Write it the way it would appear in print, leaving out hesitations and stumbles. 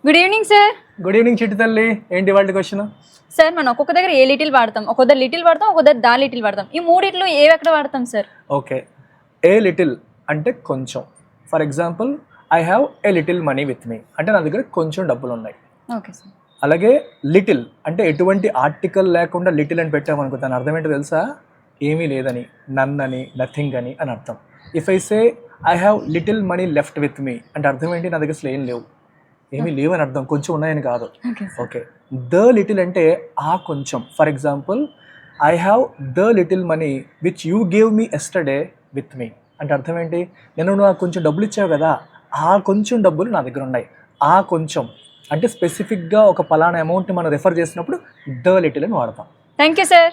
Good evening sir. Good evening చిట్టి తల్లి. ఏంటి వాళ్ళ క్వశ్చన్? సార్ మనం ఒక్కొక్క దగ్గర ఏ లిటిల్ వాడతాం, ఒక్కొక్క లిటిల్ వాడతాం, ఒక్కొక్క దా లిటిల్ వాడతాం. ఈ మూడిట్లో ఏవి ఎక్కడ వాడతాం సార్? ఓకే, ఏ లిటిల్ అంటే కొంచెం. For example, I have a little money with me అంటే నా దగ్గర కొంచెం డబ్బులు ఉన్నాయి. Okay sir. అలాగే లిటిల్ అంటే ఎటువంటి ఆర్టికల్ లేకుండా లిటిల్ అని పెట్టామనుకో, దాని అర్థం ఏంటో తెలుసా? ఏమీ లేదని, నన్ అని, నథింగ్ అని అని అర్థం. If I say I have little money left with me అంటే అర్థం ఏంటి? నా దగ్గర అసలు ఏం లేవు, ఏమీ లేవు అని అర్థం, కొంచెం ఉన్నాయని కాదు. ఓకే, ద లిటిల్ అంటే ఆ కొంచెం. For example, I have the little money which you gave me yesterday with me అంటే అర్థం ఏంటి? నేను నాకు కొంచెం డబ్బులు ఇచ్చావు కదా, ఆ కొంచెం డబ్బులు నా దగ్గర ఉన్నాయి. ఆ కొంచెం అంటే స్పెసిఫిక్గా ఒక పలానా అమౌంట్ని మనం రెఫర్ చేసినప్పుడు ద లిటిల్ అని వాడతాం. Thank you sir.